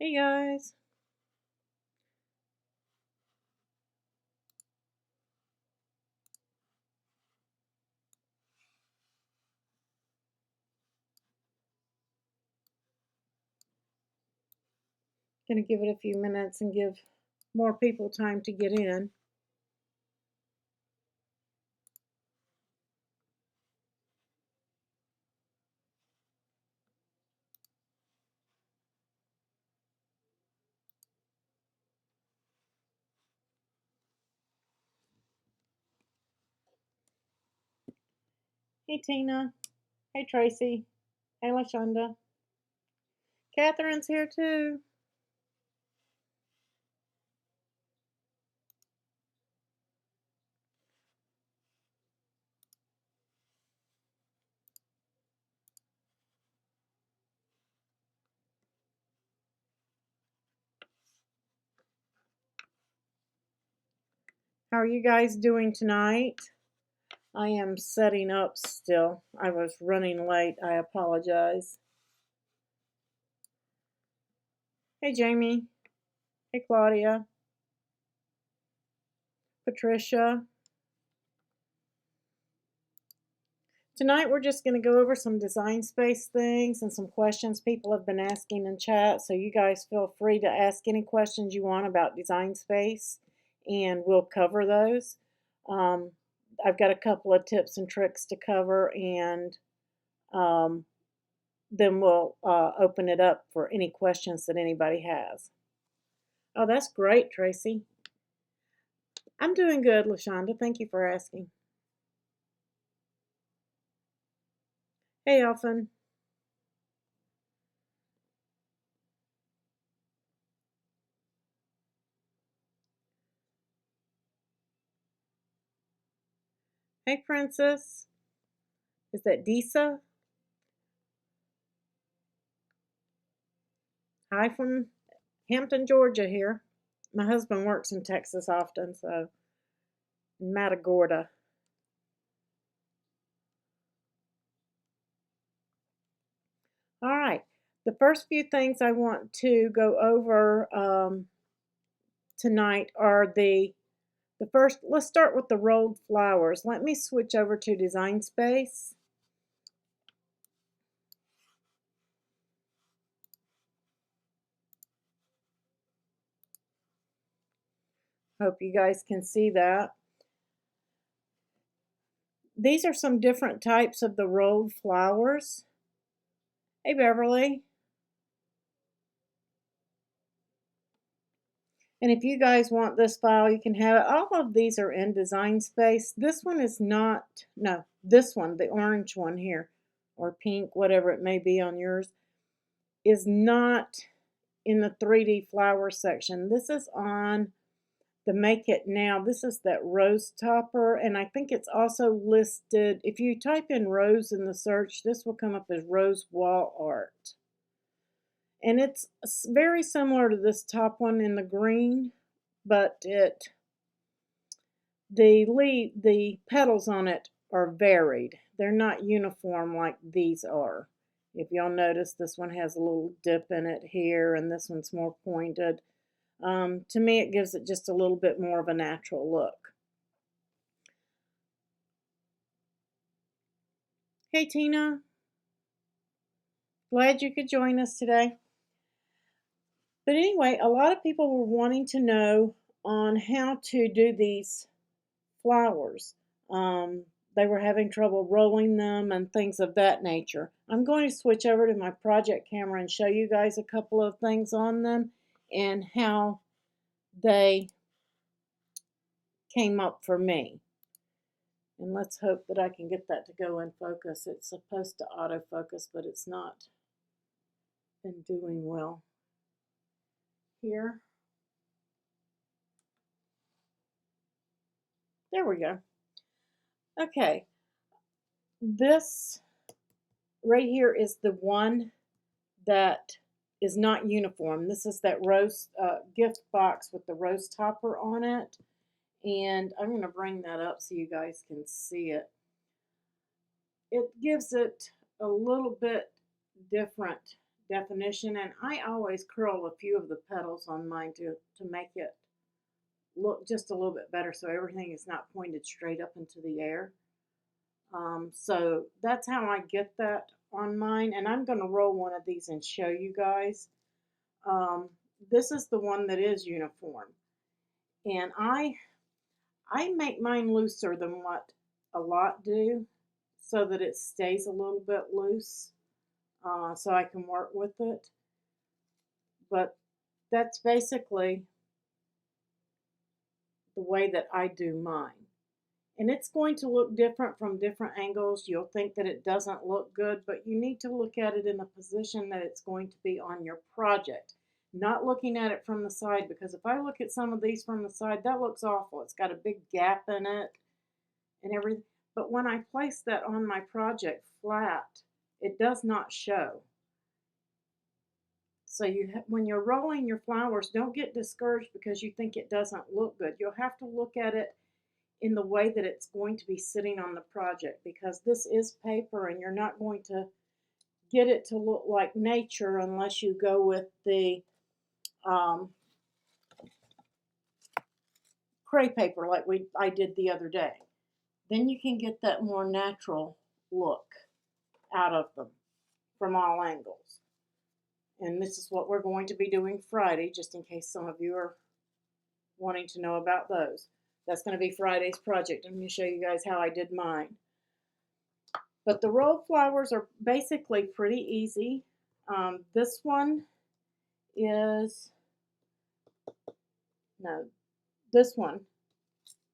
Hey guys, gonna give it a few minutes and give more people time to get in. Hey Tina, hey Tracy, hey LaShonda. Catherine's here too. How are you guys doing tonight? I am setting up still. I was running late. I apologize. Hey Jamie, hey Claudia, Patricia. Tonight we're just going to go over some design space things and some questions people have been asking in chat. So you guys feel free to ask any questions you want about design space and we'll cover those. Um, I've got a couple of tips and tricks to cover and um, then we'll open it up for any questions that anybody has. Oh, that's great, Tracy. I'm doing good, LaShonda. Thank you for asking. Hey, Elfin. Hey, Princess. Is that Disa? Hi from Hampton, Georgia here. My husband works in Texas often, so Matagorda. All right. The first few things I want to go over tonight are the first. Let's start with the rolled flowers. Let me switch over to Design Space. Hope you guys can see that. These are some different types of the rolled flowers. Hey, Beverly. And if you guys want this file, you can have it. All of these are in Design Space. This one is not, no, this one, the orange one here, or pink, whatever it may be on yours, is not in the 3D flower section. This is on the Make It Now. This is that rose topper, and I think it's also listed, if you type in rose in the search, this will come up as rose wall art. And it's very similar to this top one in the green, but the petals on it are varied. They're not uniform like these are. If y'all notice, this one has a little dip in it here, and this one's more pointed. To me, it gives it just a little bit more of a natural look. Hey, Tina. Glad you could join us today. But anyway, a lot of people were wanting to know on how to do these flowers. They were having trouble rolling them and things of that nature. I'm going to switch over to my project camera and show you guys a couple of things on them and how they came up for me. And let's hope that I can get that to go in focus. It's supposed to autofocus, but it's not been doing well here. There we go. Okay, this right here is the one that is not uniform. This is that rose gift box with the rose topper on it. And I'm going to bring that up so you guys can see it. It gives it a little bit different definition, and I always curl a few of the petals on mine to make it look just a little bit better so everything is not pointed straight up into the air. So that's how I get that on mine, and I'm going to roll one of these and show you guys. This is the one that is uniform, and I make mine looser than what a lot do so that it stays a little bit loose so I can work with it. But that's basically the way that I do mine. And it's going to look different from different angles. You'll think that it doesn't look good, but you need to look at it in the position that it's going to be on your project. Not looking at it from the side, because if I look at some of these from the side, that looks awful. It's got a big gap in it and everything. But when I place that on my project flat, it does not show. So when you're rolling your flowers, don't get discouraged because you think it doesn't look good. You'll have to look at it in the way that it's going to be sitting on the project, because this is paper and you're not going to get it to look like nature unless you go with the cray paper like I did the other day. Then you can get that more natural look out of them from all angles. And this is what we're going to be doing Friday, just in case some of you are wanting to know about those. That's going to be Friday's project. I'm going to show you guys how I did mine. But the rolled flowers are basically pretty easy. This one is, no, this one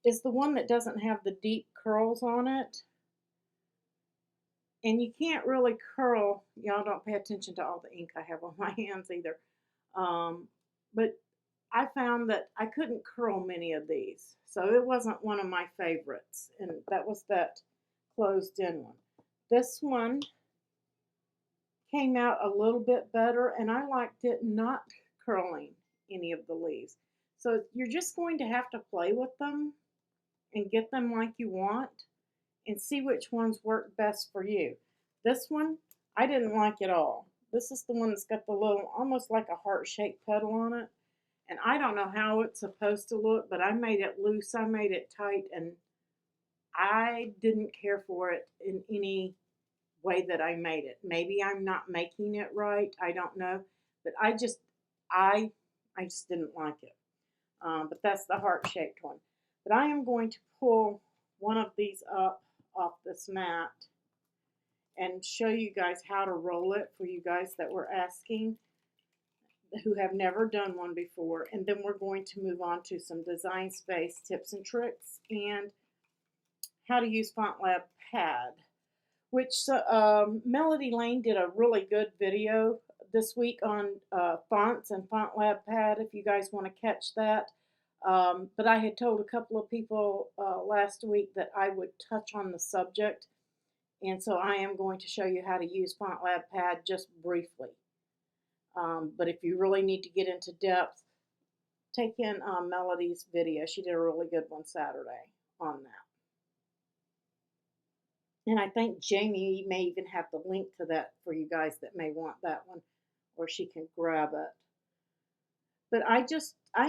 is the one that doesn't have the deep curls on it. And you can't really curl, y'all don't pay attention to all the ink I have on my hands either. But I found that I couldn't curl many of these. So it wasn't one of my favorites. And that was that closed in one. This one came out a little bit better, and I liked it not curling any of the leaves. So you're just going to have to play with them and get them like you want and see which ones work best for you. This one, I didn't like at all. This is the one that's got the little, almost like a heart-shaped petal on it. And I don't know how it's supposed to look, but I made it loose, I made it tight, and I didn't care for it in any way that I made it. Maybe I'm not making it right, I don't know. But I just didn't like it. But that's the heart-shaped one. But I am going to pull one of these up off this mat and show you guys how to roll it for you guys that were asking, who have never done one before. And then we're going to move on to some design space tips and tricks and how to use Fontlab Pad, which Melody Lane did a really good video this week on fonts and Fontlab Pad, if you guys want to catch that. But I had told a couple of people last week that I would touch on the subject, and so I am going to show you how to use Fontlab Pad just briefly. But if you really need to get into depth, take in Melody's video. She did a really good one Saturday on that. And I think Jamie may even have the link to that for you guys that may want that one, or she can grab it. But I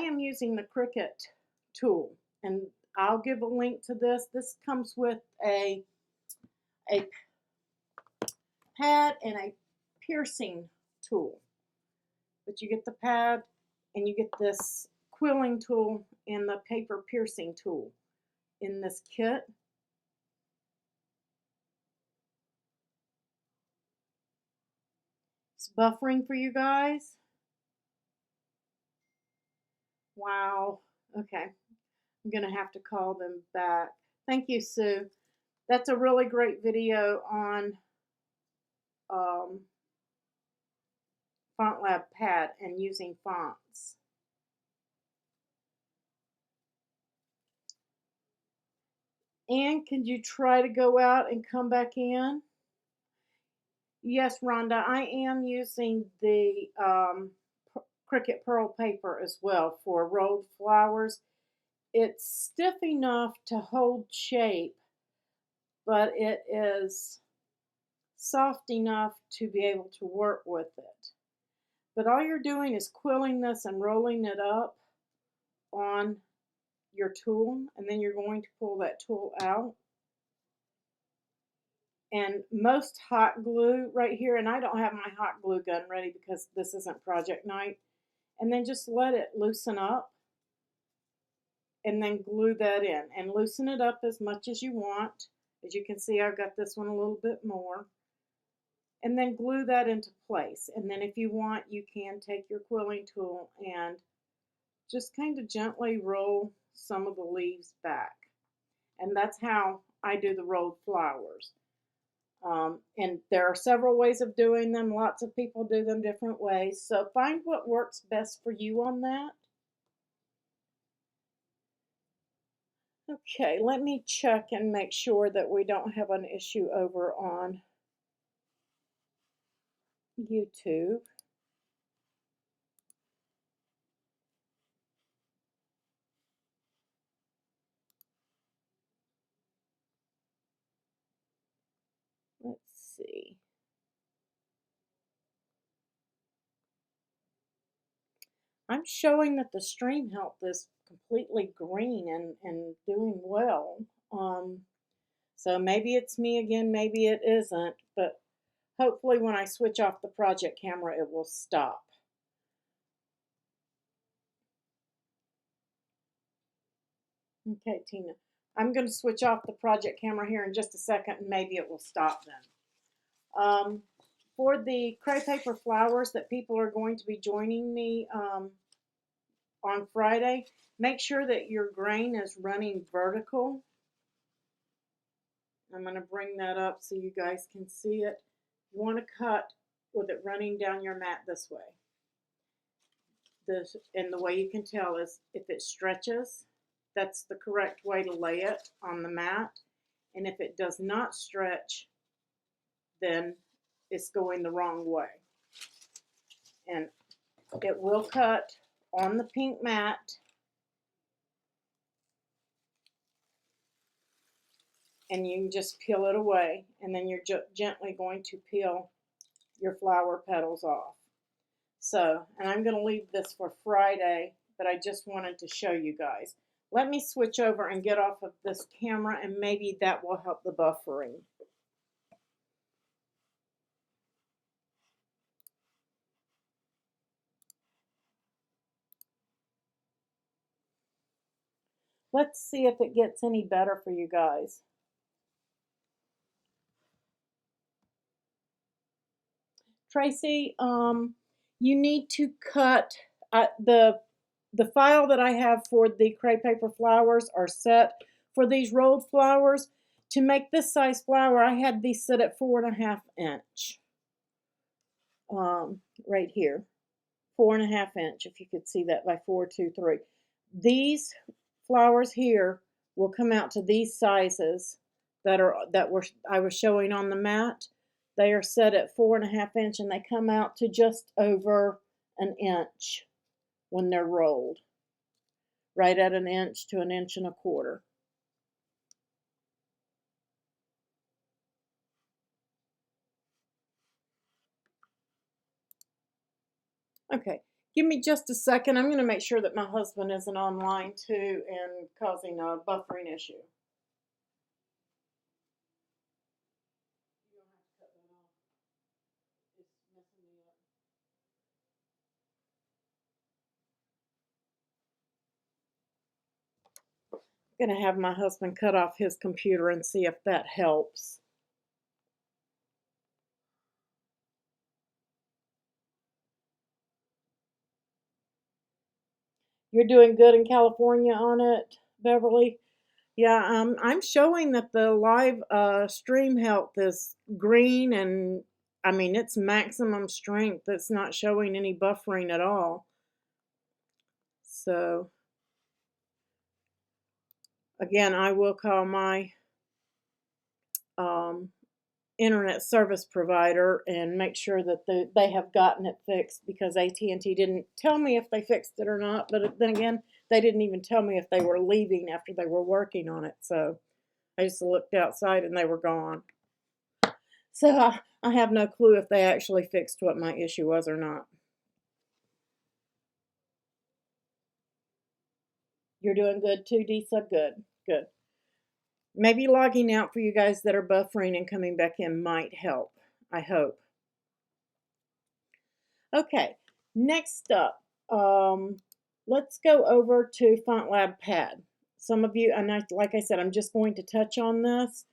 am using the Cricut tool, and I'll give a link to this. This comes with a pad and a piercing tool. But you get the pad and you get this quilling tool and the paper piercing tool in this kit. It's buffering for you guys. Wow. Okay. I'm going to have to call them back. Thank you, Sue. That's a really great video on Fontlab Pad and using fonts. And can you try to go out and come back in? Yes, Rhonda, I am using the Cricut Pearl paper as well for rolled flowers. It's stiff enough to hold shape, but it is soft enough to be able to work with it. But all you're doing is quilling this and rolling it up on your tool, and then you're going to pull that tool out. And most hot glue right here, and I don't have my hot glue gun ready because this isn't project night, and then just let it loosen up and then glue that in and loosen it up as much as you want. As you can see, I've got this one a little bit more. And then glue that into place. And then if you want, you can take your quilling tool and just kind of gently roll some of the leaves back. And that's how I do the rolled flowers. And there are several ways of doing them. Lots of people do them different ways. So find what works best for you on that. Okay, let me check and make sure that we don't have an issue over on YouTube. Let's see. I'm showing that the stream health is completely green and doing well. So maybe it's me again, maybe it isn't, but hopefully when I switch off the project camera, it will stop. Okay, Tina. I'm going to switch off the project camera here in just a second, and maybe it will stop then. For the crepe paper flowers that people are going to be joining me on Friday, make sure that your grain is running vertical. I'm going to bring that up so you guys can see it. You want to cut with it running down your mat this way. And the way you can tell is if it stretches, that's the correct way to lay it on the mat. And if it does not stretch, then it's going the wrong way. And it will cut on the pink mat. And you can just peel it away, and then you're gently going to peel your flower petals off. So, and I'm going to leave this for Friday, but I just wanted to show you guys. Let me switch over and get off of this camera, and maybe that will help the buffering. Let's see if it gets any better for you guys. Tracy, you need to cut the file that I have for the crepe paper flowers are set for these rolled flowers. To make this size flower, I had these set at 4.5 inch. Right here, 4.5 inch, if you could see that by 423. These flowers here will come out to these sizes that I was showing on the mat. They are set at 4.5 inch, and they come out to just over an inch when they're rolled. Right at an inch to an inch and a quarter. Okay, give me just a second. I'm going to make sure that my husband isn't online too and causing a buffering issue. I'm going to have my husband cut off his computer and see if that helps. You're doing good in California on it, Beverly? Yeah, I'm showing that the live stream health is green, and I mean it's maximum strength. It's not showing any buffering at all. So again, I will call my internet service provider and make sure that they have gotten it fixed, because AT&T didn't tell me if they fixed it or not. But then again, they didn't even tell me if they were leaving after they were working on it. So I just looked outside and they were gone. So I have no clue if they actually fixed what my issue was or not. You're doing good too, Disa? Good, good. Maybe logging out for you guys that are buffering and coming back in might help. I hope. Okay, next up, let's go over to Fontlab Pad. Some of you, and like I said, I'm just going to touch on this.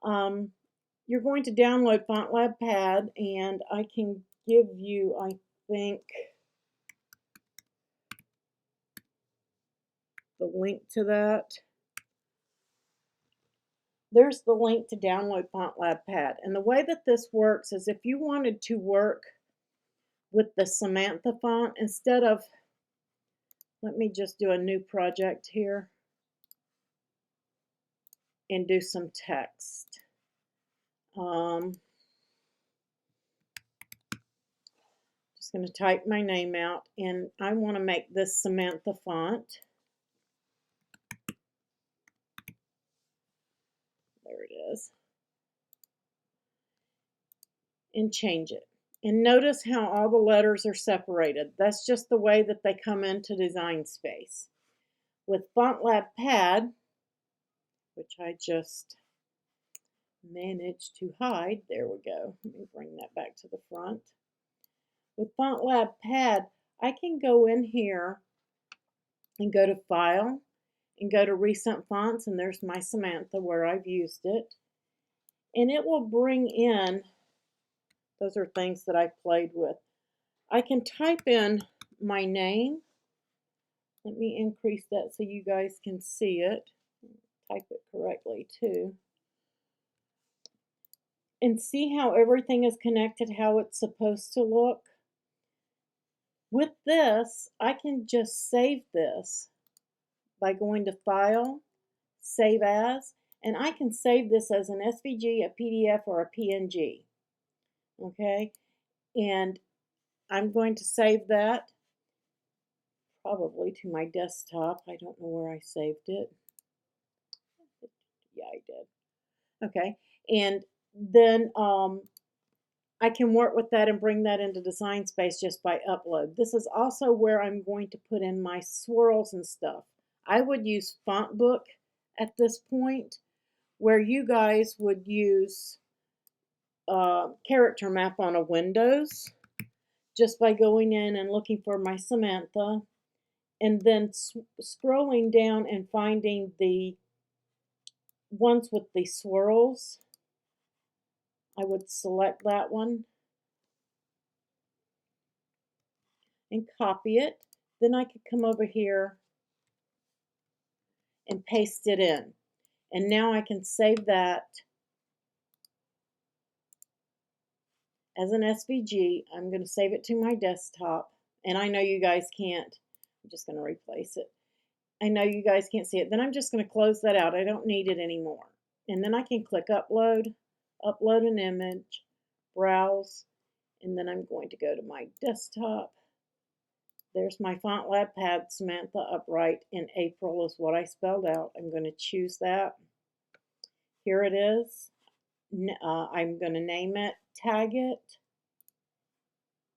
You're going to download Fontlab Pad, and I can give you, I think, the link to that. There's the link to download Fontlab Pad. And the way that this works is if you wanted to work with the Samantha font, instead of, let me just do a new project here and do some text. Just going to type my name out, and I want to make this Samantha font. There it is. And change it. And notice how all the letters are separated. That's just the way that they come into Design Space. With Fontlab Pad, which I just managed to hide, there we go. Let me bring that back to the front. With Fontlab Pad, I can go in here and go to File and go to Recent Fonts, and there's my Samantha where I've used it. And it will bring in, those are things that I played with. I can type in my name. Let me increase that so you guys can see it. Type it correctly too. And see how everything is connected, how it's supposed to look. With this, I can just save this by going to File, Save As, and I can save this as an SVG, a PDF, or a PNG. Okay, and I'm going to save that probably to my desktop. I don't know where I saved it. Yeah, I did. Okay, and then I can work with that and bring that into Design Space just by upload. This is also where I'm going to put in my swirls and stuff. I would use Fontbook at this point, where you guys would use character map on a Windows just by going in and looking for my Samantha and then scrolling down and finding the ones with the swirls. I would select that one and copy it. Then I could come over here and paste it in. And now I can save that as an SVG. I'm going to save it to my desktop. And I know you guys can't. I'm just going to replace it. I know you guys can't see it. Then I'm just going to close that out. I don't need it anymore. And then I can click Upload, Upload an image, Browse, and then I'm going to go to my desktop. There's my Fontlab Pad, Samantha Upright in April is what I spelled out. I'm going to choose that. Here it is. I'm going to name it, tag it,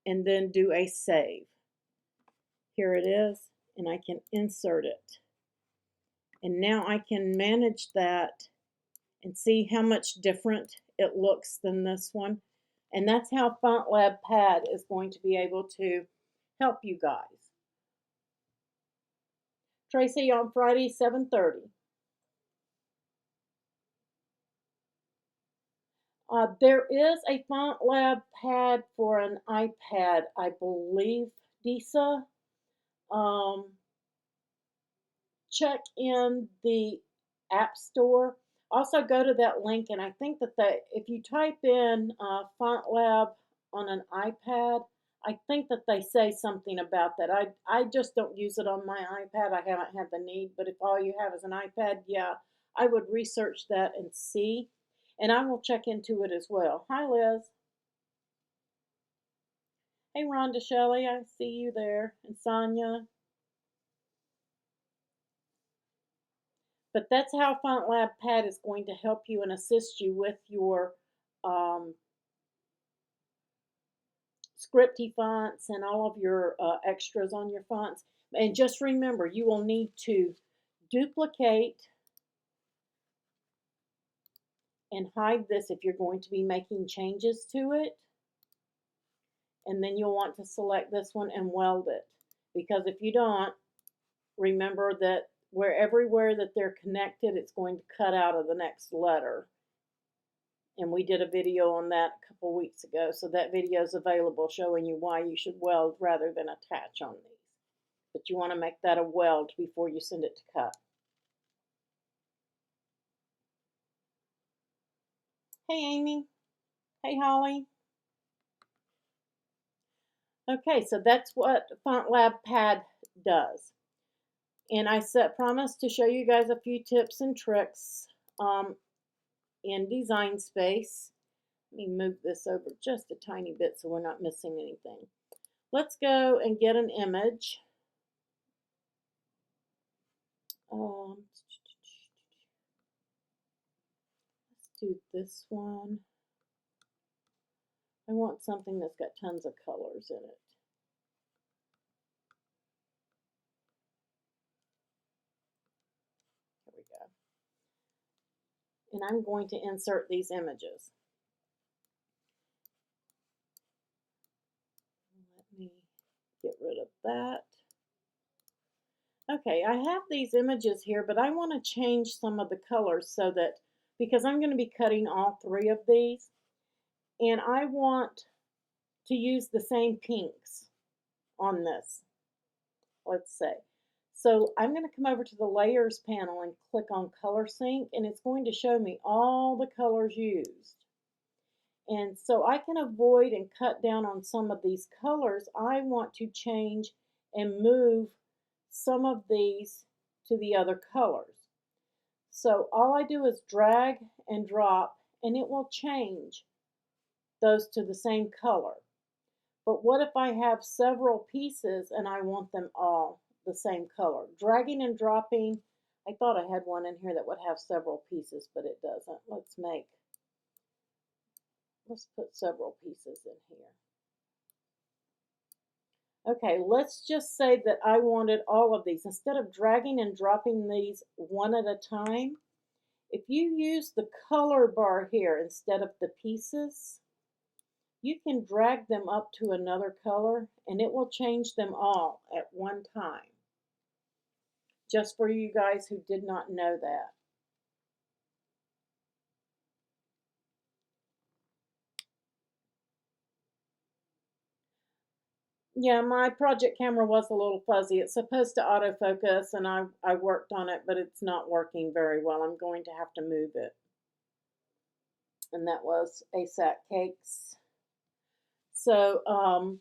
and then do a save. Here it is, and I can insert it. And now I can manage that and see how much different it looks than this one. And that's how Fontlab Pad is going to be able to help you guys. Tracy, on Friday, 7:30. There is a Fontlab Pad for an iPad, I believe, Disa. Check in the App Store. Also go to that link, and I think that if you type in Fontlab on an iPad, I think that they say something about that. I just don't use it on my iPad. I haven't had the need, but if all you have is an iPad, yeah, I would research that and see, and I will check into it as well. Hi, Liz. Hey, Rhonda Shelley, I see you there, and Sonia. But that's how Fontlab Pad is going to help you and assist you with your scripty fonts and all of your extras on your fonts. And just remember, you will need to duplicate and hide this if you're going to be making changes to it. And then you'll want to select this one and weld it. Because if you don't, remember that everywhere that they're connected, it's going to cut out of the next letter. And we did a video on that a couple weeks ago, so that video is available showing you why you should weld rather than attach on these. But you want to make that a weld before you send it to cut. Hey Amy. Hey Holly. Okay, so that's what Fontlab Pad does. And I promised to show you guys a few tips and tricks in Design Space. Let me move this over just a tiny bit so we're not missing anything. Let's go and get an image. Let's do this one. I want something that's got tons of colors in it. There we go. And I'm going to insert these images. Let me get rid of that. Okay, I have these images here, but I want to change some of the colors so that, because I'm going to be cutting all three of these, and I want to use the same pinks on this, let's say. So I'm going to come over to the Layers panel and click on Color Sync, and it's going to show me all the colors used. And so I can avoid and cut down on some of these colors. I want to change and move some of these to the other colors. So all I do is drag and drop, and it will change those to the same color. But what if I have several pieces and I want them all the same color? Dragging and dropping, I thought I had one in here that would have several pieces, but it doesn't. Let's put several pieces in here. Okay, let's just say that I wanted all of these. Instead of dragging and dropping these one at a time, if you use the color bar here instead of the pieces, you can drag them up to another color and it will change them all at one time. Just for you guys who did not know that. Yeah, my project camera was a little fuzzy. It's supposed to autofocus, and I worked on it, but it's not working very well. I'm going to have to move it. And that was ASAC Cakes. So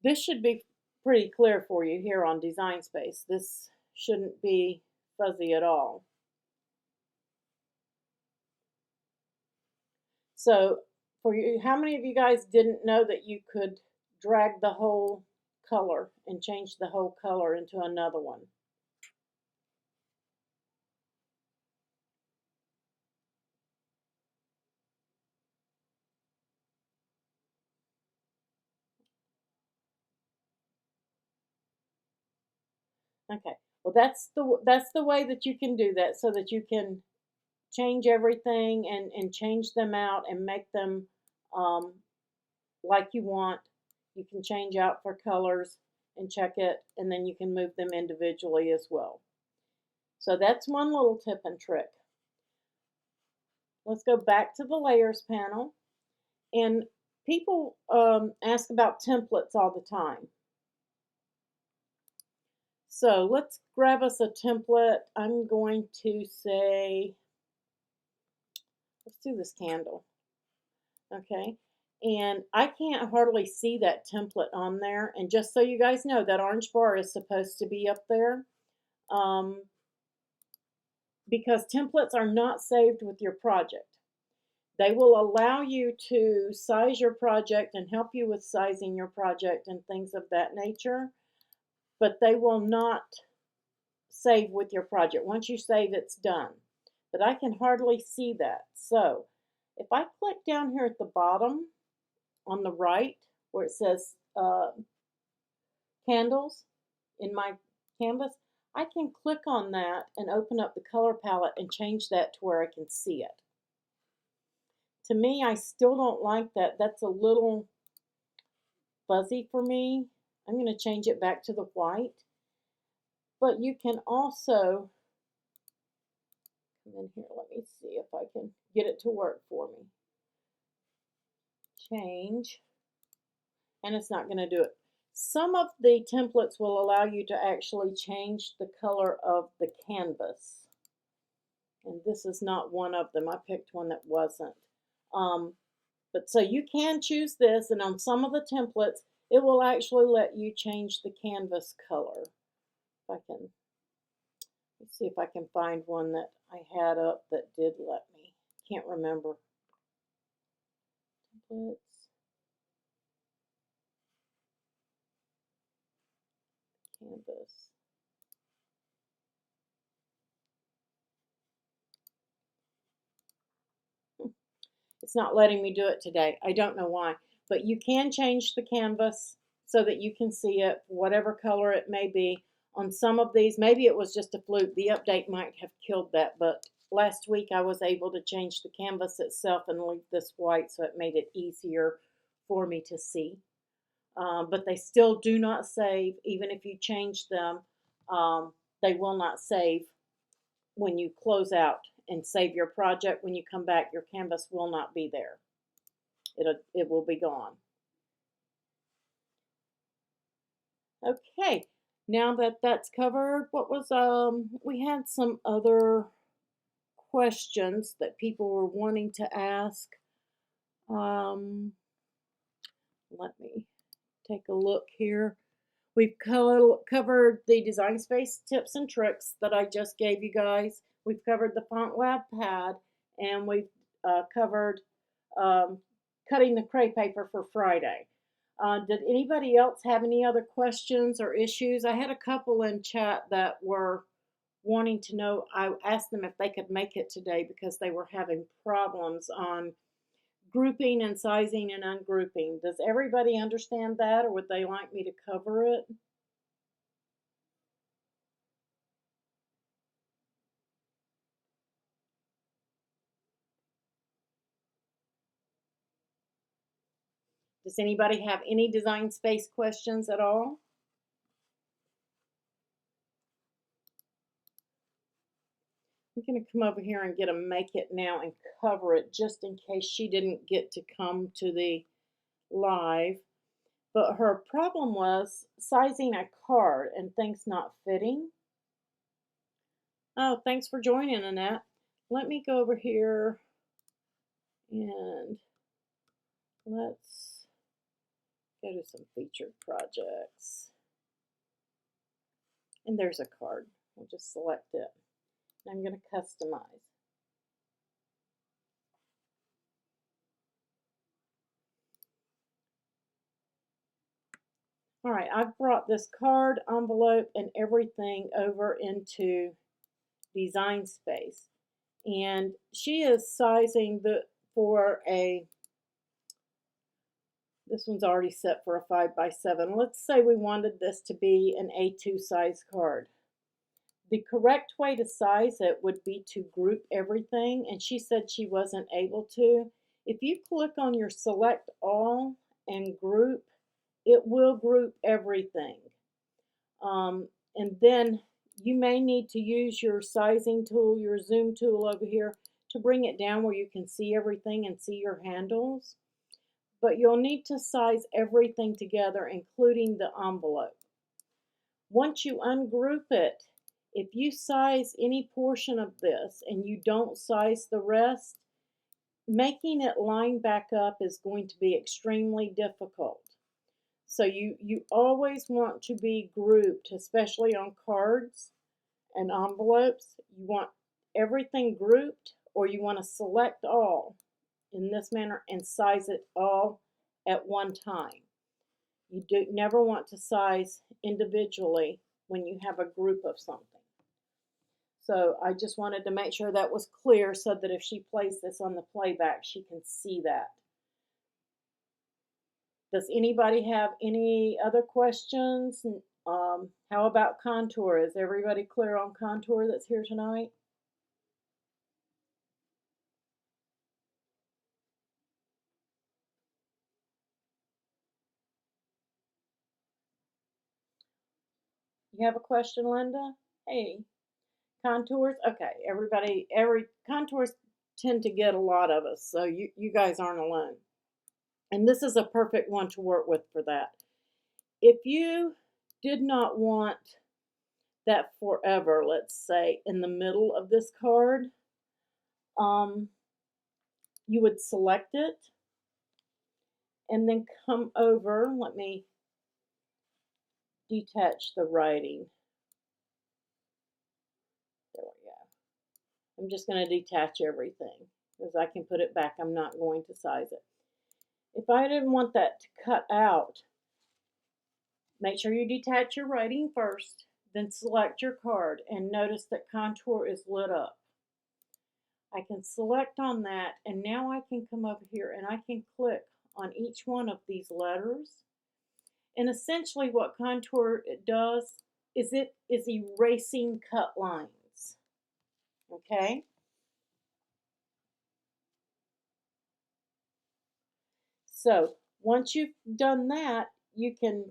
this should be pretty clear for you here on Design Space. This shouldn't be fuzzy at all. So for you, how many of you guys didn't know that you could drag the whole color and change the whole color into another one? Okay, well that's the way that you can do that, so that you can change everything and change them out and make them like you want. You can change out for colors and check it, and then you can move them individually as well. So that's one little tip and trick. Let's go back to the Layers panel. And people ask about templates all the time. So let's grab us a template. I'm going to say, let's do this candle. Okay. And I can't hardly see that template on there. And just so you guys know, that orange bar is supposed to be up there because templates are not saved with your project. They will allow you to size your project and help you with sizing your project and things of that nature, but they will not save with your project. Once you save, it's done. But I can hardly see that. So if I click down here at the bottom on the right where it says candles in my canvas, I can click on that and open up the color palette and change that to where I can see it. To me, I still don't like that. That's a little fuzzy for me. I'm going to change it back to the white. But you can also, come in here, let me see if I can get it to work for me. Change, and it's not going to do it. Some of the templates will allow you to actually change the color of the canvas. And this is not one of them. I picked one that wasn't. But so you can choose this, and on some of the templates, it will actually let you change the canvas color. If I can, let's see if I can find one that I had up that did let me. Can't remember. Templates. Canvas. It's not letting me do it today. I don't know why. But you can change the canvas so that you can see it, whatever color it may be. On some of these, maybe it was just a fluke. The update might have killed that, but last week I was able to change the canvas itself and leave this white, so it made it easier for me to see. But they still do not save. Even if you change them, they will not save when you close out and save your project. When you come back, your canvas will not be there. It will be gone. Okay, now that that's covered, what was we had some other questions that people were wanting to ask. Let me take a look here. We've covered the design space tips and tricks that I just gave you guys. We've covered the Fontlab pad, and we've covered cutting the crepe paper for Friday. Did anybody else have any other questions or issues? I had a couple in chat that were wanting to know. I asked them if they could make it today because they were having problems on grouping and sizing and ungrouping. Does everybody understand that, or would they like me to cover it? Does anybody have any design space questions at all? I'm going to come over here and get a make it now and cover it just in case she didn't get to come to the live. But her problem was sizing a card and things not fitting. Oh, thanks for joining, Annette. Let me go over here and let's go to some featured projects. And there's a card. I'll just select it. I'm going to customize. All right, I've brought this card, envelope, and everything over into design space. And she is sizing for a, this one's already set for a 5x7. Let's say we wanted this to be an A2 size card. The correct way to size it would be to group everything, and she said she wasn't able to. If you click on your select all and group, it will group everything. And then you may need to use your sizing tool, your zoom tool over here to bring it down where you can see everything and see your handles. But you'll need to size everything together, including the envelope. Once you ungroup it, if you size any portion of this and you don't size the rest, making it line back up is going to be extremely difficult. So you always want to be grouped, especially on cards and envelopes. You want everything grouped, or you want to select all in this manner and size it all at one time. You never want to size individually when you have a group of something. So I just wanted to make sure that was clear so that if she plays this on the playback, she can see that. Does anybody have any other questions? How about contour? Is everybody clear on contour that's here tonight? You have a question, Linda? Hey, contours? Okay, every contours tend to get a lot of us, so you guys aren't alone. And this is a perfect one to work with for that. If you did not want that forever, let's say, in the middle of this card, um, you would select it and then come over. Let me detach the writing. There we go. I'm just going to detach everything because I can put it back. I'm not going to size it. If I didn't want that to cut out, make sure you detach your writing first, then select your card and notice that contour is lit up. I can select on that, and now I can come over here and I can click on each one of these letters. And essentially what contour does is it is erasing cut lines. Okay? So once you've done that, you can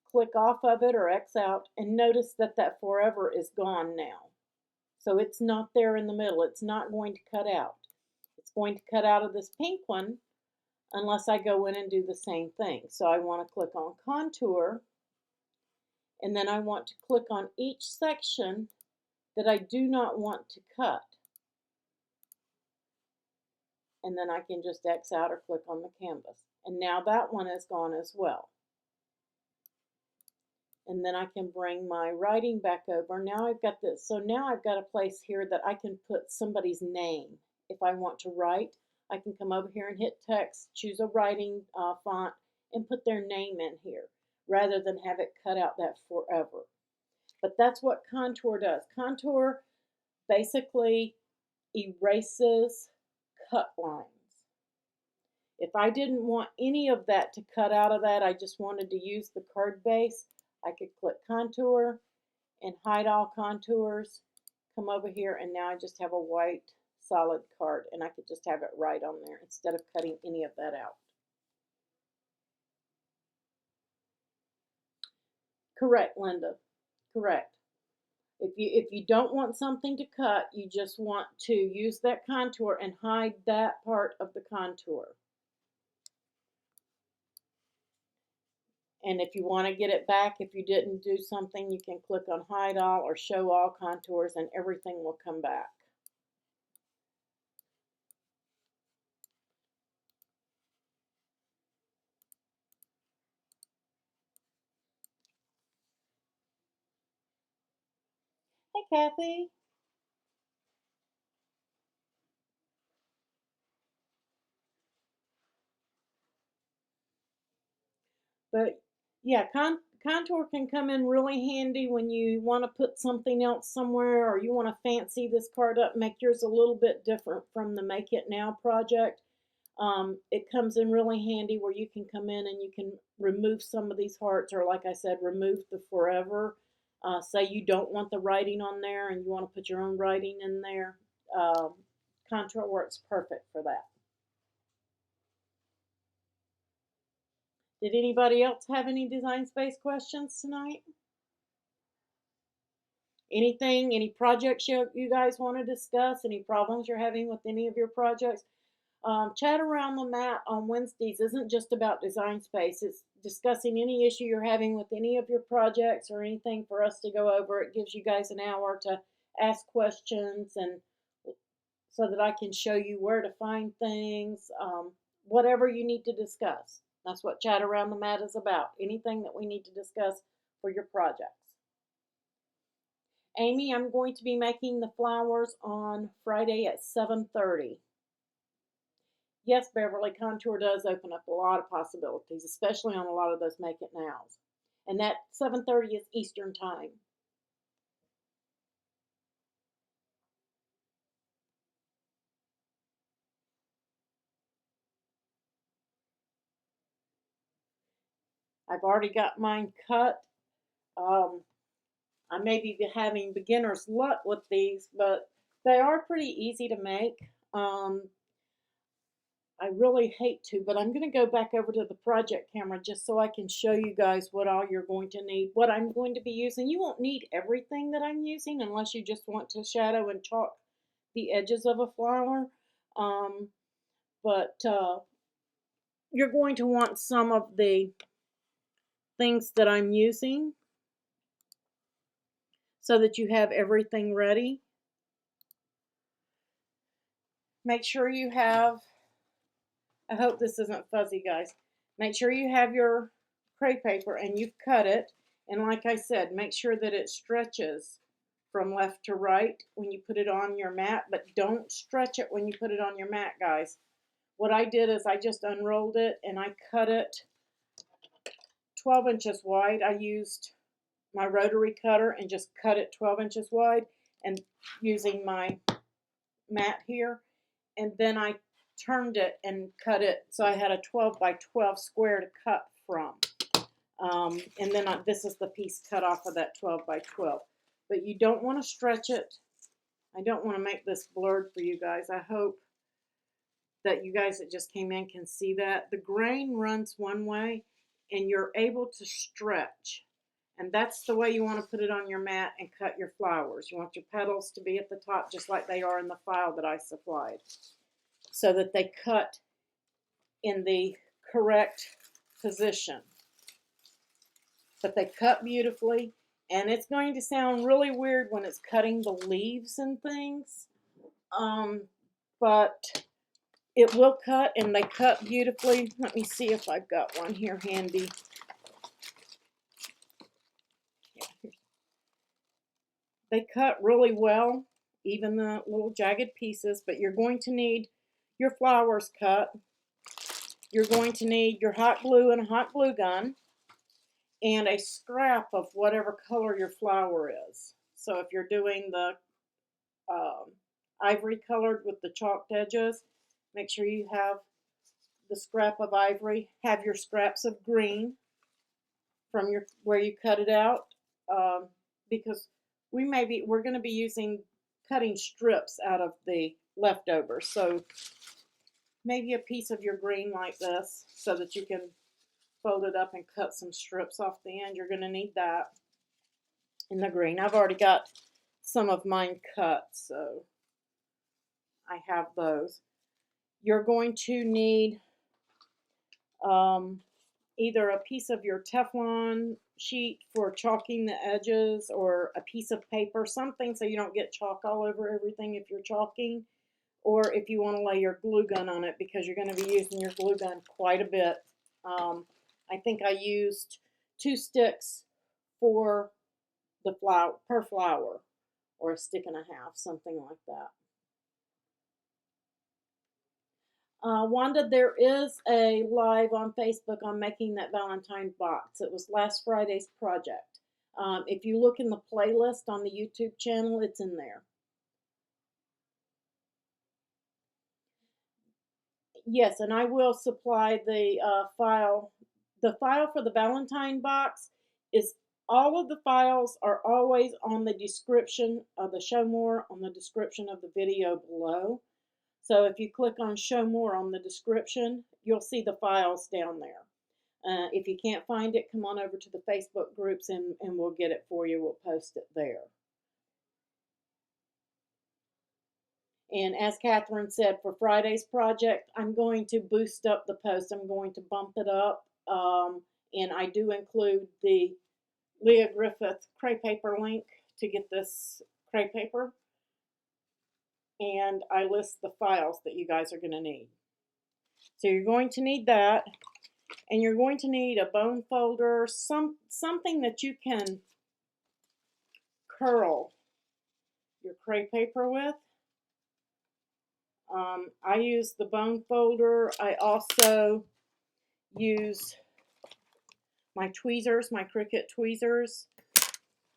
click off of it or X out and notice that that forever is gone now. So it's not there in the middle. It's not going to cut out. It's going to cut out of this pink one unless I go in and do the same thing. So I want to click on contour, and then I want to click on each section that I do not want to cut. And then I can just X out or click on the canvas. And now that one is gone as well. And then I can bring my writing back over. Now I've got this. So now I've got a place here that I can put somebody's name. If I want to write, I can come over here and hit text, choose a writing font, and put their name in here, rather than have it cut out that forever. But that's what contour does. Contour basically erases cut lines. If I didn't want any of that to cut out of that, I just wanted to use the card base, I could click contour and hide all contours, come over here, and now I just have a white solid card, and I could just have it right on there instead of cutting any of that out. Correct, Linda. Correct. If you don't want something to cut, you just want to use that contour and hide that part of the contour. And if you want to get it back, if you didn't do something, you can click on hide all or show all contours and everything will come back. Hey, Kathy. But yeah, contour can come in really handy when you want to put something else somewhere, or you want to fancy this card up, make yours a little bit different from the Make It Now project. It comes in really handy where you can come in and you can remove some of these hearts, or like I said, remove the forever. Say you don't want the writing on there and you want to put your own writing in there. Contour works perfect for that. Did anybody else have any design space questions tonight? Anything, any projects you guys want to discuss? Any problems you're having with any of your projects? Chat around the mat on Wednesdays isn't just about design space. It's discussing any issue you're having with any of your projects or anything for us to go over. It gives you guys an hour to ask questions, and so that I can show you where to find things, whatever you need to discuss. That's what Chat Around the Mat is about. Anything that we need to discuss for your projects. Amy, I'm going to be making the flowers on Friday at 7:30. Yes, Beverly, contour does open up a lot of possibilities, especially on a lot of those Make It Nows. And that 7:30 is Eastern time. I've already got mine cut. I may be having beginner's luck with these, but they are pretty easy to make. I really hate to, but I'm going to go back over to the project camera just so I can show you guys what all you're going to need, what I'm going to be using. You won't need everything that I'm using unless you just want to shadow and chalk the edges of a flower. But you're going to want some of the things that I'm using so that you have everything ready. Make sure you have, I hope this isn't fuzzy, guys. Make sure you have your crepe paper and you've cut it. And like I said, make sure that it stretches from left to right when you put it on your mat, but don't stretch it when you put it on your mat, guys. What I did is I just unrolled it and I cut it 12 inches wide. I used my rotary cutter and just cut it 12 inches wide and using my mat here. And then I turned it and cut it so I had a 12 by 12 square to cut from. And then this is the piece cut off of that 12 by 12. But you don't want to stretch it. I don't want to make this blurred for you guys. I hope that you guys that just came in can see that. The grain runs one way and you're able to stretch. And that's the way you want to put it on your mat and cut your flowers. You want your petals to be at the top just like they are in the file that I supplied, so that they cut in the correct position. But they cut beautifully, and it's going to sound really weird when it's cutting the leaves and things, but it will cut, and they cut beautifully. Let me see if I've got one here handy. They cut really well, even the little jagged pieces, but you're going to need your flowers cut. You're going to need your hot glue and a hot glue gun and a scrap of whatever color your flower is. So if you're doing the ivory colored with the chalked edges, make sure you have the scrap of ivory. Have your scraps of green from your where you cut it out, because we're going to be cutting strips out of the leftovers. So maybe a piece of your green like this so that you can fold it up and cut some strips off the end. You're going to need that in the green. I've already got some of mine cut, so I have those. You're going to need either a piece of your Teflon sheet for chalking the edges or a piece of paper, something so you don't get chalk all over everything if you're chalking, or if you want to lay your glue gun on it because you're going to be using your glue gun quite a bit. I think I used 2 sticks for the flower per flower, or a stick and a half, something like that. Wanda, there is a live on Facebook on making that Valentine box. It was last Friday's project. If you look in the playlist on the YouTube channel, it's in there. Yes, and I will supply the file. The file for the Valentine box is, all of the files are always on the description of the show more, on the description of the video below. So if you click on show more on the description, you'll see the files down there. If you can't find it, come on over to the Facebook groups and we'll get it for you. We'll post it there. And as Catherine said, for Friday's project, I'm going to boost up the post. I'm going to bump it up. And I do include the Leah Griffith crepe paper link to get this crepe paper. And I list the files that you guys are going to need. So you're going to need that. And you're going to need a bone folder, something that you can curl your crepe paper with. I use the bone folder. I also use my tweezers, my Cricut tweezers.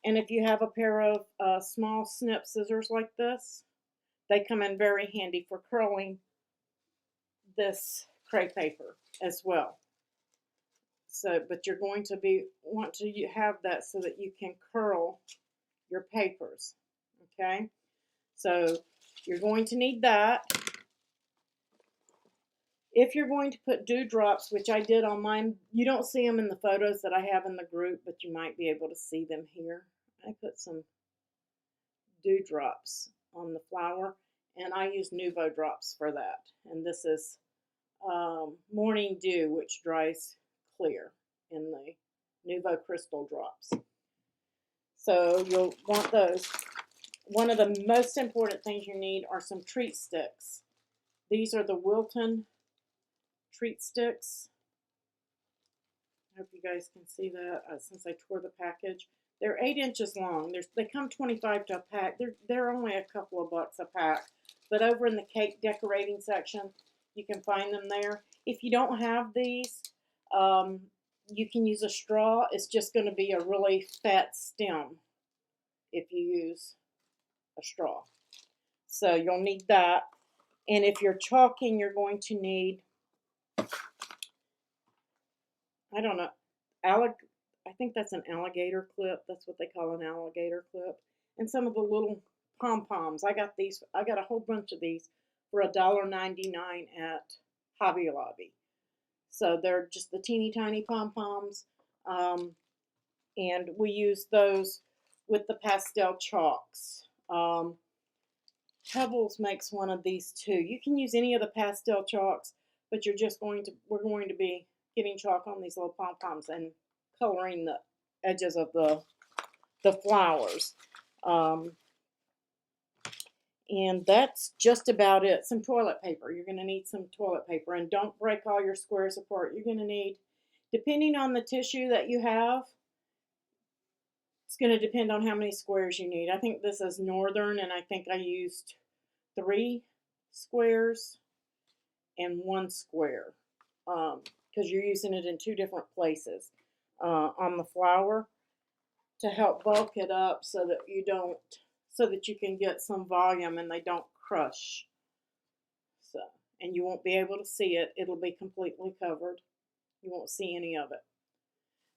And if you have a pair of small snip scissors like this, they come in very handy for curling this crepe paper as well. So, but you're going to want to have that so that you can curl your papers. Okay, so you're going to need that. If you're going to put dewdrops, which I did on mine, you don't see them in the photos that I have in the group, but you might be able to see them here. I put some dewdrops on the flower, and I use Nuvo drops for that. And this is Morning Dew, which dries clear in the Nuvo Crystal drops. So you'll want those. One of the most important things you need are some treat sticks. These are the Wilton treat sticks. I hope you guys can see that since I tore the package. They're 8 inches long. They come 25 to a pack. They're only a couple of bucks a pack. But over in the cake decorating section, you can find them there. If you don't have these, you can use a straw. It's just going to be a really fat stem if you use a straw. So you'll need that. And if you're chalking, you're going to need, I don't know, I think that's an alligator clip. That's what they call an alligator clip. And some of the little pom-poms. I got a whole bunch of these for $1.99 at Hobby Lobby. So they're just the teeny tiny pom-poms. And we use those with the pastel chalks. Pebbles makes one of these too. You can use any of the pastel chalks, but we're going to be getting chalk on these little pom-poms and coloring the edges of the flowers. And that's just about it. Some toilet paper. You're going to need some toilet paper. And don't break all your squares apart. You're going to need, depending on the tissue that you have, it's going to depend on how many squares you need. I think this is Northern, and I think I used 3 squares and 1 square because you're using it in 2 different places on the flower to help bulk it up so that you can get some volume and they don't crush. So, and you won't be able to see it. It'll be completely covered. You won't see any of it.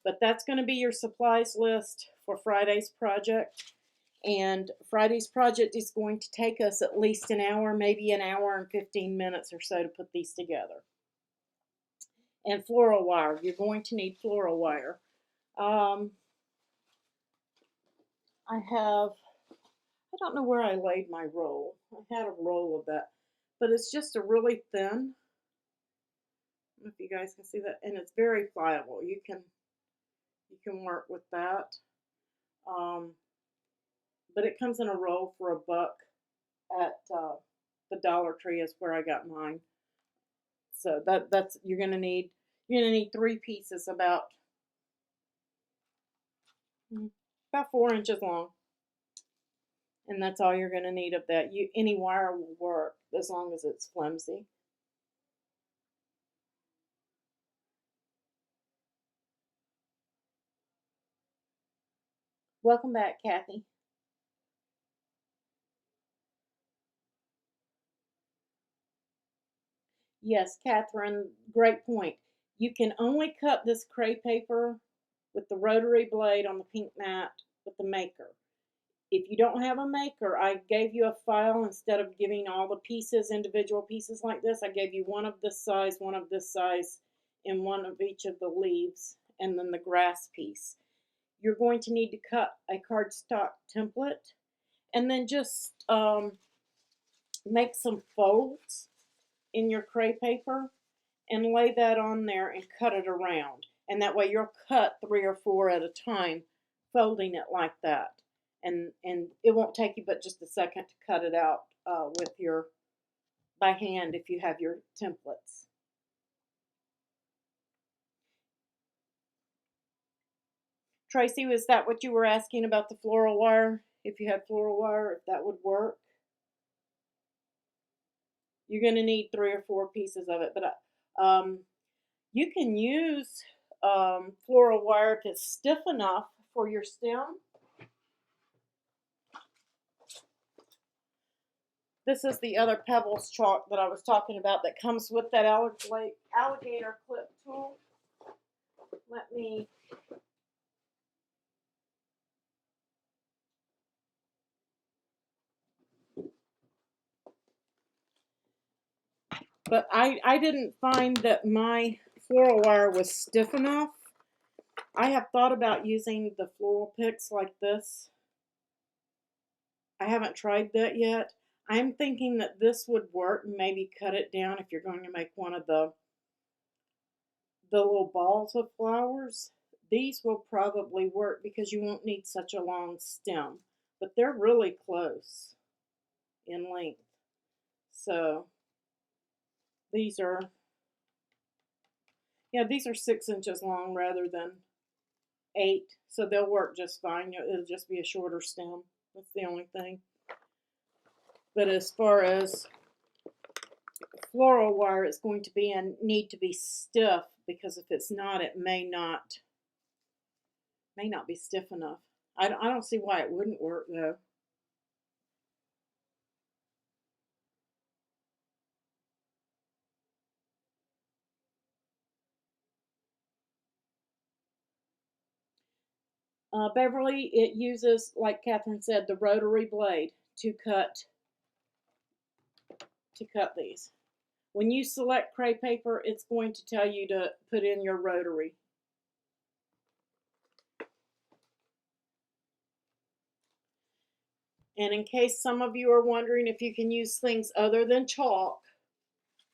But that's going to be your supplies list for Friday's project. And Friday's project is going to take us at least an hour, maybe an hour and 15 minutes or so to put these together. And floral wire. You're going to need floral wire. I don't know where I laid my roll. I had a roll of that. But it's just a really thin. I don't know if you guys can see that. And it's very pliable. You can work with that. But it comes in a roll for $1 at the Dollar Tree is where I got mine. So that's you're gonna need 3 pieces about 4 inches long. And that's all you're gonna need of that. Any wire will work as long as it's flimsy. Welcome back, Kathy. Yes, Catherine, great point. You can only cut this crepe paper with the rotary blade on the pink mat with the maker. If you don't have a maker, I gave you a file instead of giving all the pieces, individual pieces like this. I gave you one of this size, one of this size, and one of each of the leaves, and then the grass piece. You're going to need to cut a cardstock template, and then just make some folds in your crepe paper and lay that on there and cut it around. And that way you'll cut 3 or 4 at a time, folding it like that. And it won't take you but just a second to cut it out by hand if you have your templates. Tracy, was that what you were asking about the floral wire? If you had floral wire, if that would work? You're going to need 3 or 4 pieces of it, but you can use floral wire if it's stiff enough for your stem. This is the other Pebbles chalk that I was talking about that comes with that alligator clip tool. let me, but I didn't find that my floral wire was stiff enough. I have thought about using the floral picks like this. I haven't tried that yet. I'm thinking that this would work, and maybe cut it down if you're going to make one of the little balls of flowers. These will probably work because you won't need such a long stem, but they're really close in length. So these are, yeah, these are 6 inches long rather than 8, so they'll work just fine. It'll just be a shorter stem. That's the only thing. But as far as floral wire, it's going to be and need to be stiff, because if it's not, it may not be stiff enough. I don't see why it wouldn't work though. Beverly, it uses, like Catherine said, the rotary blade to cut these. When you select crepe paper, it's going to tell you to put in your rotary. And in case some of you are wondering if you can use things other than chalk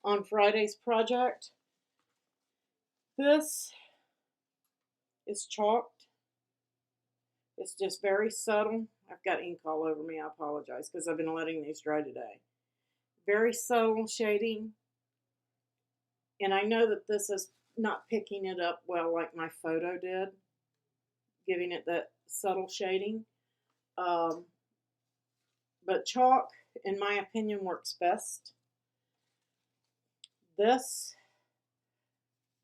on Friday's project, this is chalked. It's just very subtle. I've got ink all over me. I apologize because I've been letting these dry today. Very subtle shading. And I know that this is not picking it up well like my photo did, giving it that subtle shading. But chalk, in my opinion, works best. This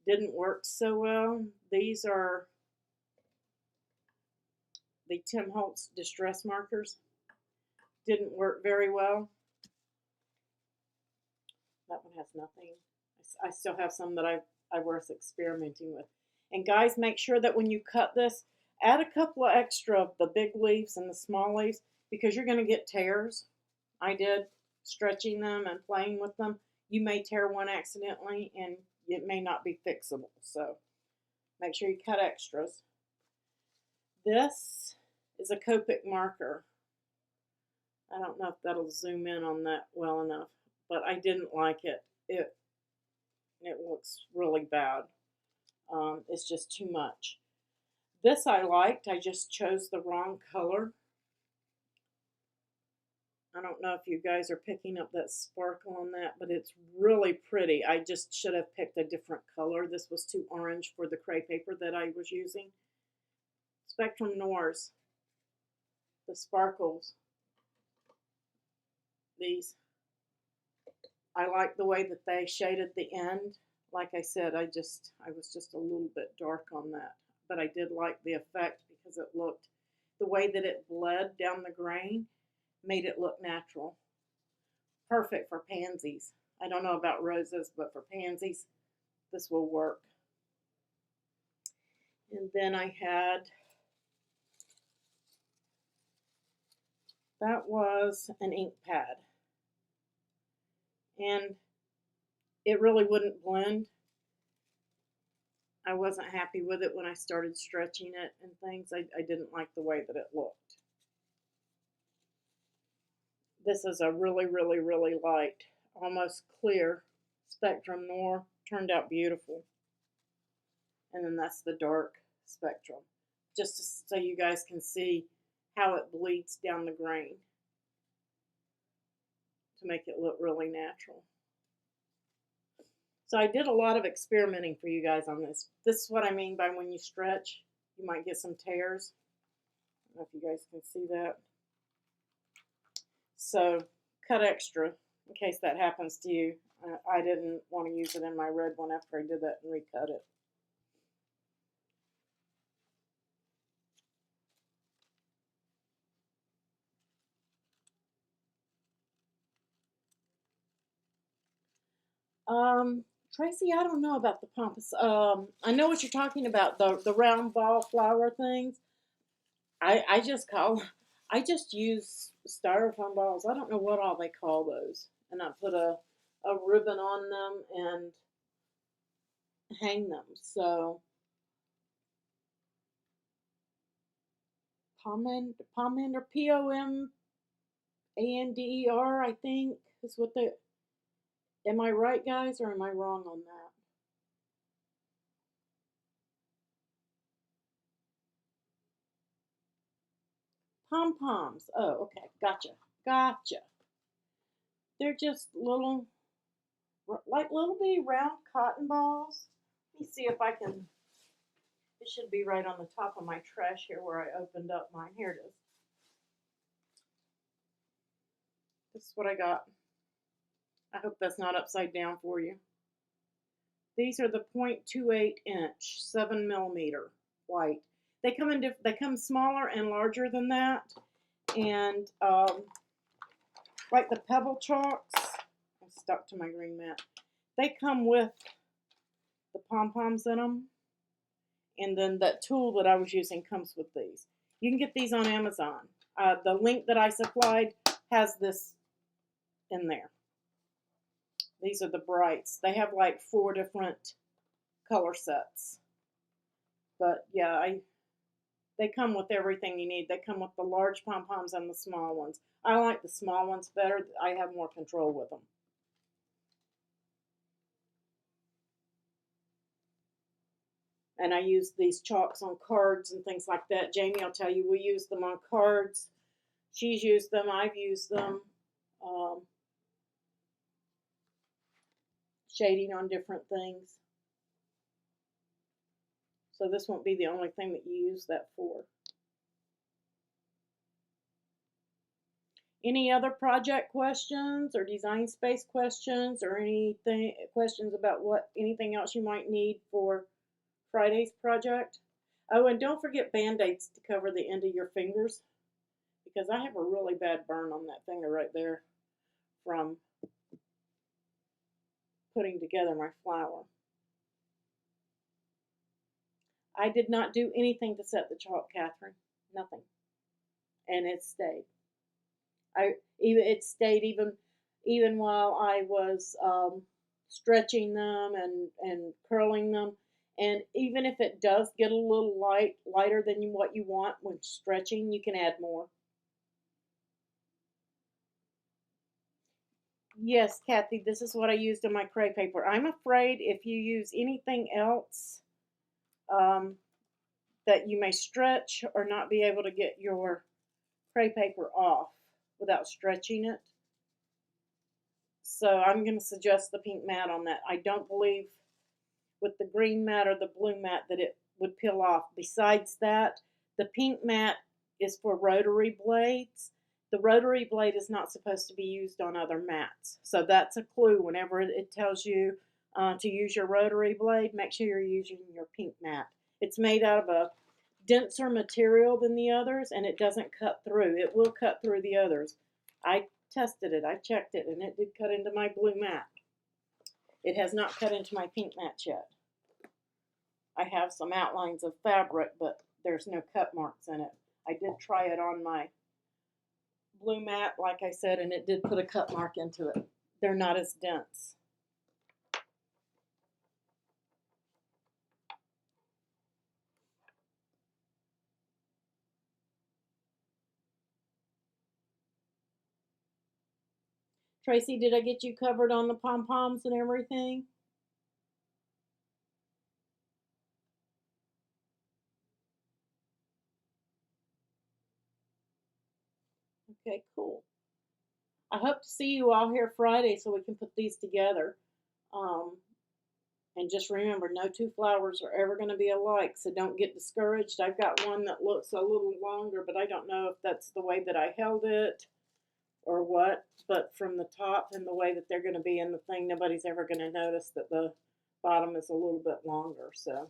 didn't work so well. These are the Tim Holtz Distress Markers. Didn't work very well. That one has nothing. I still have some that I was experimenting with. And guys, make sure that when you cut this, add a couple of extra of the big leaves and the small leaves, because you're going to get tears. I did, stretching them and playing with them. You may tear one accidentally and it may not be fixable. So make sure you cut extras. This is a Copic marker. I don't know if that'll zoom in on that well enough, but I didn't like it. It looks really bad. It's just too much. This I liked. I just chose the wrong color. I don't know if you guys are picking up that sparkle on that, but it's really pretty. I just should have picked a different color. This was too orange for the crepe paper that I was using. Spectrum Noirs, the sparkles, these. I like the way that they shaded the end. Like I said, I was just a little bit dark on that, but I did like the effect because it looked, the way that it bled down the grain made it look natural. Perfect for pansies. I don't know about roses, but for pansies, this will work. And then I had, that was an ink pad. And it really wouldn't blend. I wasn't happy with it when I started stretching it and things. I didn't like the way that it looked. This is a really, really, really light, almost clear Spectrum Noir. Turned out beautiful. And then that's the dark Spectrum. Just so you guys can see how it bleeds down the grain to make it look really natural. So I did a lot of experimenting for you guys on this. This is what I mean by when you stretch, you might get some tears. I don't know if you guys can see that. So cut extra in case that happens to you. I didn't want to use it in my red one after I did that and recut it. Tracy, I don't know about the pumps. I know what you're talking about, the round ball flower things. I just call I just use styrofoam balls. I don't know what all they call those. And I put a ribbon on them and hang them. So pomander, Pomander, I think is what they. Am I right, guys, or am I wrong on that? Pom poms. Oh, okay, gotcha, gotcha. They're just little, like little bitty round cotton balls. Let me see if I can. It should be right on the top of my trash here where I opened up mine. Here it is. This is what I got. I hope that's not upside down for you. These are the 0.28 inch, 7 millimeter white. They come smaller and larger than that, and like the pebble chalks. I'm stuck to my green mat. They come with the pom poms in them, and then that tool that I was using comes with these. You can get these on Amazon. The link that I supplied has this in there. These are the brights. They have like 4 different color sets. But yeah, they come with everything you need. They come with the large pom-poms and the small ones. I like the small ones better. I have more control with them. And I use these chalks on cards and things like that. Jamie will tell you we use them on cards. She's used them. I've used them. Um, Shading on different things. So this won't be the only thing that you use that for. Any other project questions or design space questions or anything questions about anything else you might need for Friday's project? Oh, and don't forget Band-Aids to cover the end of your fingers, because I have a really bad burn on that finger right there from putting together my flower. I did not do anything to set the chalk, Catherine. Nothing. And it stayed. It stayed even while I was stretching them and curling them. And even if it does get a little lighter than what you want when stretching, you can add more. Yes, Kathy, this is what I used in my cray paper. I'm afraid if you use anything else um, that you may stretch or not be able to get your cray paper off without stretching it. So I'm going to suggest the pink mat on that. I don't believe with the green mat or the blue mat that it would peel off. Besides that, the pink mat is for rotary blades. The rotary blade is not supposed to be used on other mats. So that's a clue. Whenever it tells you to use your rotary blade, make sure you're using your pink mat. It's made out of a denser material than the others, and it doesn't cut through. It will cut through the others. I tested it. I checked it, and it did cut into my blue mat. It has not cut into my pink mat yet. I have some outlines of fabric, but there's no cut marks in it. I did try it on my blue mat, like I said, and it did put a cut mark into it. They're not as dense. Tracy, did I get you covered on the pom-poms and everything? Okay, cool. I hope to see you all here Friday so we can put these together. Um, and just remember, no two flowers are ever going to be alike, so don't get discouraged. I've got one that looks a little longer, but I don't know if that's the way that I held it or what. But from the top and the way that they're going to be in the thing, nobody's ever going to notice that the bottom is a little bit longer. So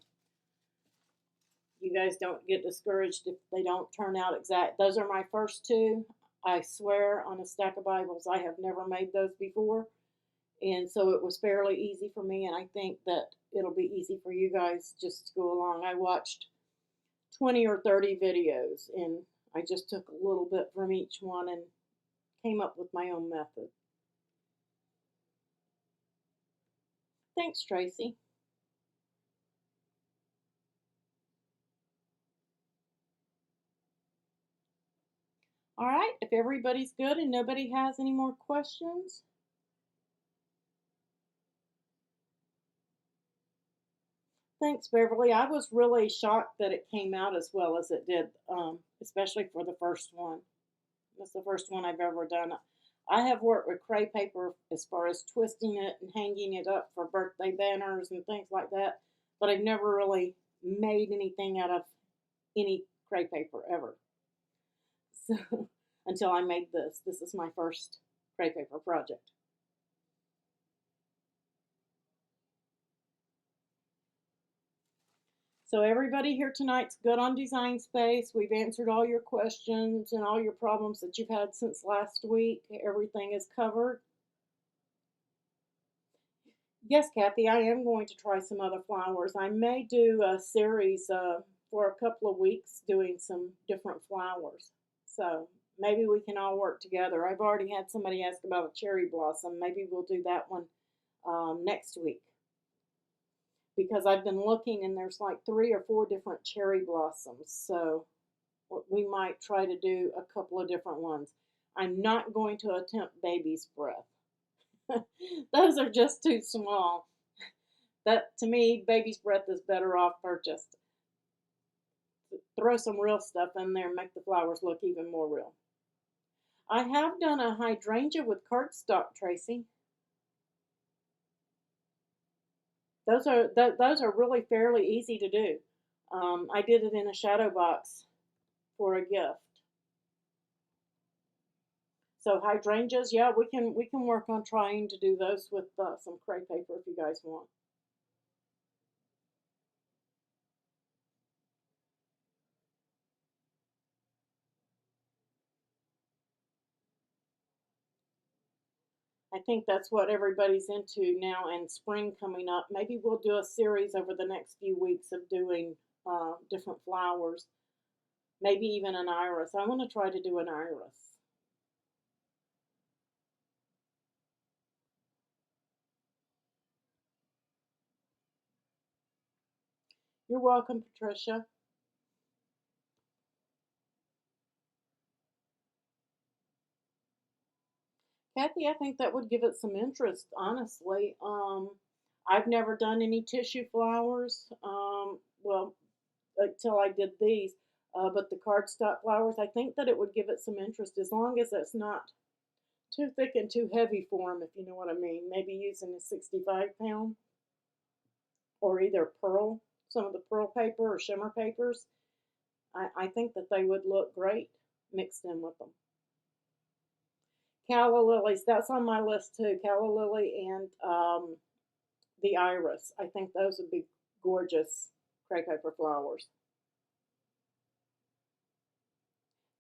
you guys don't get discouraged if they don't turn out exact. Those are my first two. I swear on a stack of Bibles, I have never made those before. And so it was fairly easy for me, and I think that it'll be easy for you guys just to go along. I watched 20 or 30 videos, and I just took a little bit from each one and came up with my own method. Thanks, Tracy. All right, if everybody's good and nobody has any more questions, thanks, Beverly. I was really shocked that it came out as well as it did, especially for the first one. That's the first one I've ever done. I have worked with crepe paper as far as twisting it and hanging it up for birthday banners and things like that, but I've never really made anything out of any crepe paper ever. So until I made this. This is my first crepe paper project. So everybody here tonight's good on Design Space. We've answered all your questions and all your problems that you've had since last week. Everything is covered. Yes, Kathy, I am going to try some other flowers. I may do a series for a couple of weeks doing some different flowers. So maybe we can all work together. I've already had somebody ask about a cherry blossom. Maybe we'll do that one next week. Because I've been looking and there's like 3 or 4 different cherry blossoms. So we might try to do a couple of different ones. I'm not going to attempt baby's breath. Those are just too small. That to me, baby's breath is better off for just throw some real stuff in there and make the flowers look even more real. I have done a hydrangea with cardstock, Tracy. Those are really fairly easy to do. I did it in a shadow box for a gift. So hydrangeas, yeah, we can work on trying to do those with some crepe paper if you guys want. I think that's what everybody's into now, and spring coming up. Maybe we'll do a series over the next few weeks of doing different flowers. Maybe even an iris. I want to try to do an iris. You're welcome, Patricia. Kathy, I think that would give it some interest, honestly. I've never done any tissue flowers. Well, until I did these. But the cardstock flowers, I think that it would give it some interest as long as it's not too thick and too heavy for them, if you know what I mean. Maybe using a 65 pound or either pearl, some of the pearl paper or shimmer papers. I think that they would look great mixed in with them. Calla lilies, that's on my list too. Calla lily and the iris. I think those would be gorgeous crepe paper flowers.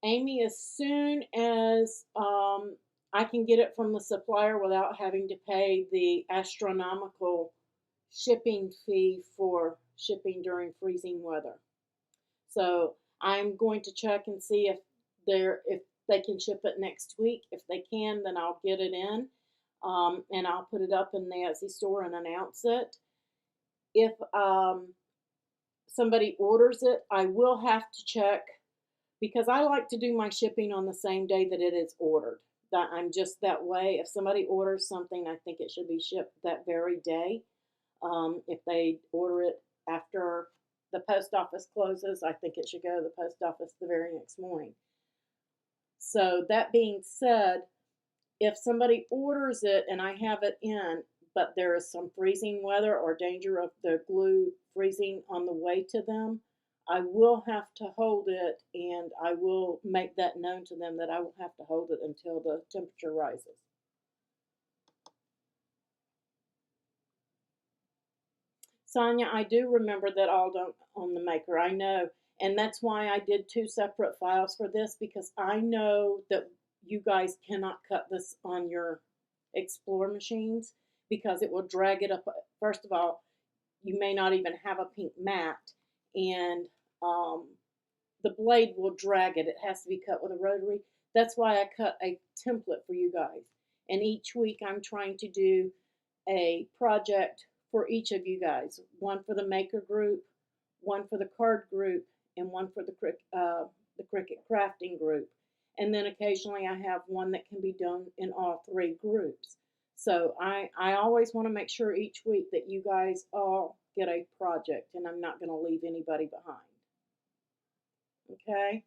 Amy, as soon as I can get it from the supplier without having to pay the astronomical shipping fee for shipping during freezing weather. So I'm going to check and see if they can ship it next week. If they can, then I'll get it in, and I'll put it up in the Etsy store and announce it. If somebody orders it, I will have to check because I like to do my shipping on the same day that it is ordered. That I'm just that way. If somebody orders something, I think it should be shipped that very day. If they order it after the post office closes, I think it should go to the post office the very next morning. So that being said, if somebody orders it and I have it in, but there is some freezing weather or danger of the glue freezing on the way to them, I will have to hold it, and I will make that known to them that I will have to hold it until the temperature rises. Sonia, I do remember that all on the maker. I know. And that's why I did 2 separate files for this, because I know that you guys cannot cut this on your Explore machines. because it will drag it up. First of all, you may not even have a pink mat, and um, the blade will drag it. It has to be cut with a rotary. That's why I cut a template for you guys. And each week I'm trying to do a project for each of you guys. One for the maker group, one for the card group, and one for the Cricut crafting group. And then occasionally I have one that can be done in all three groups. So I always want to make sure each week that you guys all get a project, and I'm not going to leave anybody behind. Okay?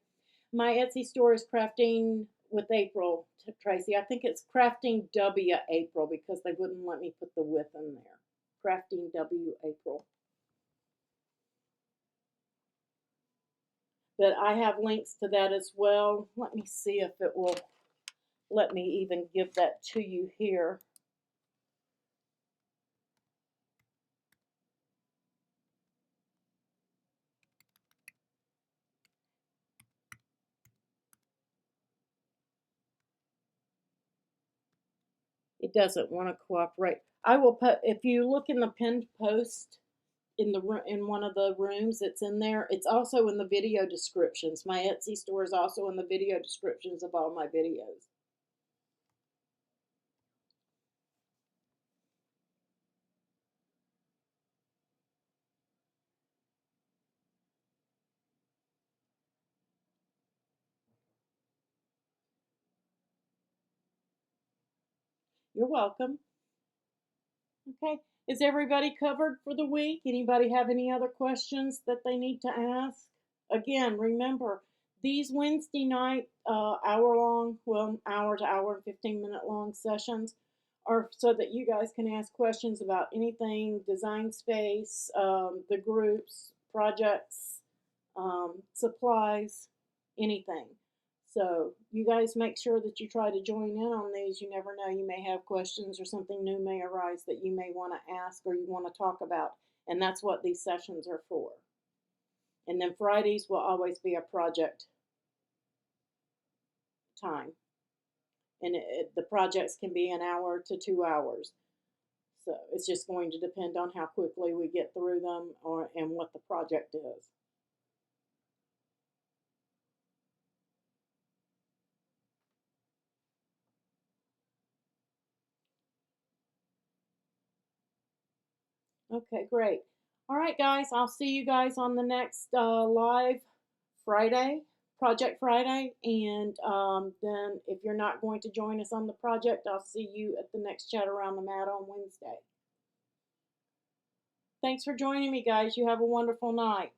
My Etsy store is Crafting with April, Tracy. I think it's Crafting W April because they wouldn't let me put the with in there. Crafting W April. But I have links to that as well. Let me see if it will let me even give that to you here. It doesn't want to cooperate. I will put, if you look in the pinned post in one of the rooms, it's in there. It's also in the video descriptions. My Etsy store is also in the video descriptions of all my videos. You're welcome. Okay. Is everybody covered for the week? Anybody have any other questions that they need to ask? Again, remember, these Wednesday night hour long, well, hour to hour and 15-minute long sessions are so that you guys can ask questions about anything, design space, the groups, projects, supplies, anything. So you guys make sure that you try to join in on these. You never know, you may have questions or something new may arise that you may want to ask or you want to talk about. And that's what these sessions are for. And then Fridays will always be a project time. And the projects can be an hour to 2 hours. So it's just going to depend on how quickly we get through them and what the project is. Okay, great. All right, guys, I'll see you guys on the next live Friday, Project Friday. And then if you're not going to join us on the project, I'll see you at the next Chat Around the Mat on Wednesday. Thanks for joining me, guys. You have a wonderful night.